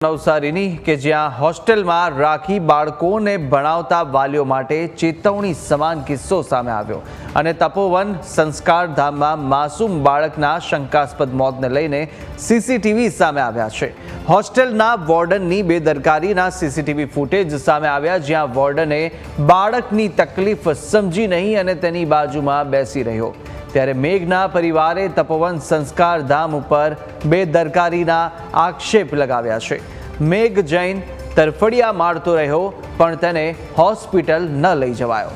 નવસારીની કે જ્યાં હોસ્ટેલમાં રાખી બાળકોને ભણાવતા વાલીઓ માટે ચેતવણી સમાન કિસ્સો સામે આવ્યો અને તપોવન સંસ્કારધામમાં માસૂમ બાળકના શંકાસ્પદ મોતને લઈને સીસીટીવી સામે આવ્યા છે। હોસ્ટેલના વોર્ડનની બેદરકારીના સીસીટીવી ફૂટેજ સામે આવ્યા, જ્યાં વોર્ડને બાળકની તકલીફ સમજી નહીં અને તેની બાજુમાં બેસી રહ્યો। ત્યારે મેઘના પરિવારે તપોવન સંસ્કારધામ ઉપર બેદરકારીના આક્ષેપ લગાવ્યા છે। મેઘ જૈન તરફડિયા મારતો રહ્યો પણ તેને હોસ્પિટલ ન લઈ જવાયો।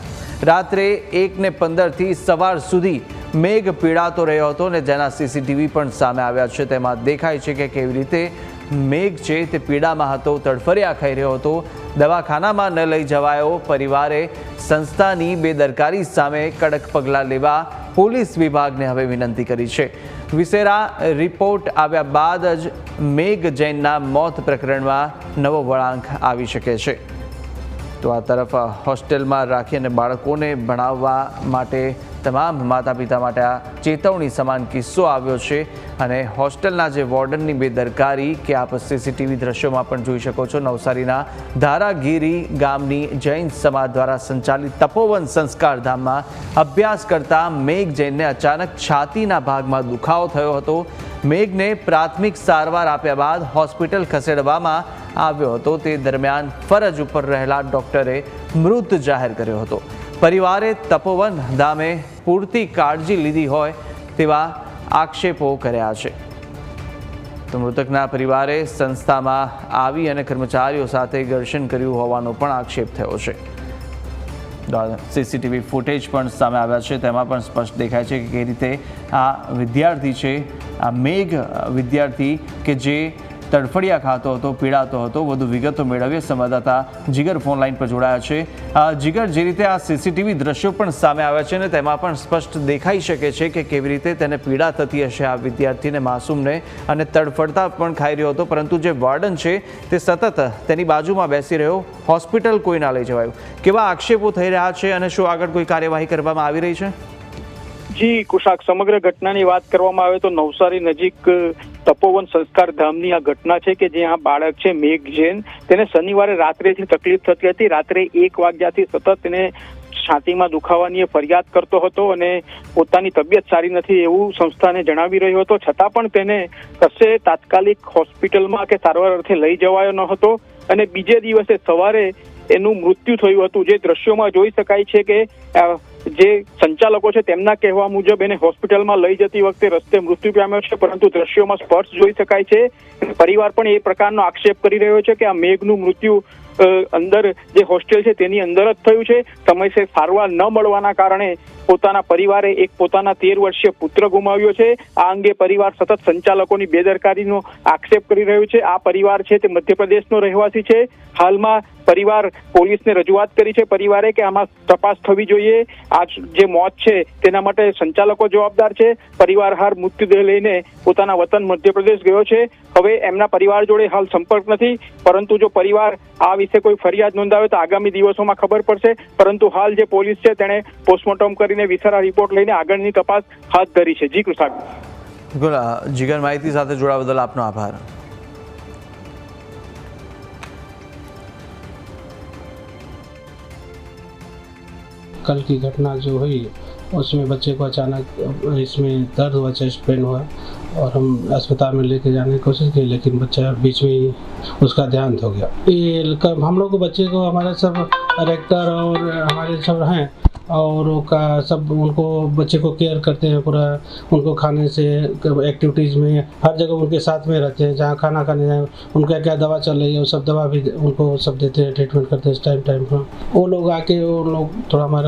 રાત્રે 1:15 થી સવાર સુધી મેઘ પીડાતો રહ્યો હતો અને જેના સીસીટીવી પણ સામે આવ્યા છે। તેમાં દેખાય છે કે કેવી રીતે મેઘ છે તે પીડામાં હતો, તડફડિયા ખાઈ રહ્યો હતો, દવાખાનામાં ન લઈ જવાયો। પરિવારે સંસ્થાની બેદરકારી સામે કડક પગલાં લેવા પોલીસ વિભાગને હવે વિનંતી કરી છે। વિસેરા રિપોર્ટ આવ્યા બાદ જ મેઘ જૈનના મોત પ્રકરણમાં નવો વળાંક આવી શકે છે। તો આ તરફ હોસ્ટેલમાં રાખી અને બાળકોને ભણાવવા માટે તમામ માતા પિતા માટે આ ચેતવણી સમાન કિસ્સો આવ્યો છે અને હોસ્ટેલના જે વોર્ડનની બેદરકારી કે આપ સીસીટીવી દ્રશ્યોમાં પણ જોઈ શકો છો। નવસારીના ધારાગીરી ગામની જૈન સમાજ દ્વારા સંચાલિત તપોવન સંસ્કારધામમાં અભ્યાસ કરતા મેઘ જૈનને અચાનક છાતીના ભાગમાં દુખાવો થયો હતો। મેઘને પ્રાથમિક સારવાર આપ્યા બાદ હોસ્પિટલ ખસેડવામાં આવ્યો હતો। તે દરમિયાન ફરજ ઉપર રહેલા ડોક્ટરે મૃત જાહેર કર્યો હતો। પરિવારે તપોવન ધામે પૂરતી કાળજી લીધી હોય તેવા આક્ષેપો કર્યા છે। તો મૃતકના પરિવારે સંસ્થામાં આવી અને કર્મચારીઓ સાથે ઘર્ષણ કર્યું હોવાનો પણ આક્ષેપ થયો છે। સીસીટીવી ફૂટેજ પણ સામે આવ્યા છે, તેમાં પણ સ્પષ્ટ દેખાય છે કે કઈ રીતે આ વિદ્યાર્થી છે, આ મેઘ વિદ્યાર્થી કે જે તડફડિયા ખાતો હતો, પીડાતો હતો। વધુ વિગતો મેળવીએ સંવાદદાતા જીગર ફોન લાઈન પર જોડાયા છે। જીગર, જે રીતે આ સીસીટીવી દ્રશ્યો પણ સામે આવ્યા છે અને તેમાં પણ સ્પષ્ટ દેખાઈ શકે છે કે કેવી રીતે તેને પીડા થતી હશે આ વિદ્યાર્થીને, માસૂમને, અને તડફડતા પણ ખાઈ રહ્યો હતો, પરંતુ જે વોર્ડન છે તે સતત તેની બાજુમાં બેસી રહ્યો, હોસ્પિટલ કોઈ ના લઈ જવાયું। કેવા આક્ષેપો થઈ રહ્યા છે અને શું આગળ કોઈ કાર્યવાહી કરવામાં આવી રહી છે? જી કુશાક, સમગ્ર ઘટનાની વાત કરવામાં આવે તો નવસારી નજીક તપોવન સંસ્કાર ધામની આ ઘટના છે કે જ્યાં બાળક છે મેઘ જૈન, તેને શનિવારે રાત્રેથી તકલીફ થતી હતી। રાત્રે 1 વાગ્યાથી સતત તેને છાતીમાં દુખાવાની ફરિયાદ કરતો હતો અને પોતાની તબિયત સારી નથી એવું સંસ્થાને જણાવી રહ્યો હતો, છતાં પણ તેને કશે તાત્કાલિક હોસ્પિટલમાં કે સારવાર અર્થે લઈ જવાયો ન હતો અને બીજે દિવસે સવારે એનું મૃત્યુ થયું હતું। જે દ્રશ્યોમાં જોઈ શકાય છે કે જે સંચાલકો છે તેમના કહેવા મુજબ એને હોસ્પિટલમાં લઈ જતી વખતે રસ્તે મૃત્યુ પામ્યો છે, પરંતુ દ્રશ્યોમાં સ્પષ્ટ જોઈ શકાય છે પરિવાર પણ એ પ્રકારનો આક્ષેપ કરી રહ્યો છે કે આ મેઘનું મૃત્યુ અંદર જે હોસ્ટેલ છે તેની અંદર જ થયું છે। સમયસર સારવાર ન મળવાના કારણે પોતાના પરિવારે એક પોતાના 13 વર્ષીય પુત્ર ગુમાવ્યો છે। આ અંગે પરિવાર સતત સંચાલકોની બેદરકારીનો આક્ષેપ કરી રહ્યું છે। આ પરિવાર છે તે મધ્યપ્રદેશનો રહેવાસી છે। હાલમાં પરિવાર પોલીસને રજૂઆત કરી છે પરિવારે કે આમાં તપાસ થવી જોઈએ। આ જે મોત છે તેના માટે સંચાલકો જવાબદાર છે। પરિવાર હાલ મૃત્યુદેહ લઈને પોતાના વતન મધ્યપ્રદેશ ગયો છે। હવે એમના પરિવાર જોડે હાલ સંપર્ક નથી, પરંતુ જો પરિવાર આ વિશે કોઈ ફરિયાદ નોંધાવે તો આગામી દિવસોમાં ખબર પડશે। પરંતુ હાલ જે પોલીસ છે તેણે પોસ્ટમોર્ટમ કરીને વિસેરા રિપોર્ટ લઈને આગળની તપાસ હાથ ધરી છે। જી કૃષાક। જીગર, માહિતી સાથે જોડાવા બદલ આપનો આભાર। कल की घटना जो हुई उसमें बच्चे को अचानक इसमें दर्द हुआ, चेस्ट पेन हुआ और हम अस्पताल में लेके जाने की कोशिश की, लेकिन बच्चा बीच में ही उसका देहांत हो गया। ये हम लोग को बच्चे को हमारे सब डायरेक्टर और हमारे सब हैं और का सब उनको बच्चे को केयर करते हैं पूरा, उनको खाने से एक्टिविटीज़ में हर जगह उनके साथ में रहते हैं। जहाँ खाना खाने जाए उनका क्या दवा चल रही है वो सब दवा भी उनको सब देते हैं, ट्रीटमेंट करते हैं टाइम पर। वो लोग आके वो लोग थोड़ा हमारा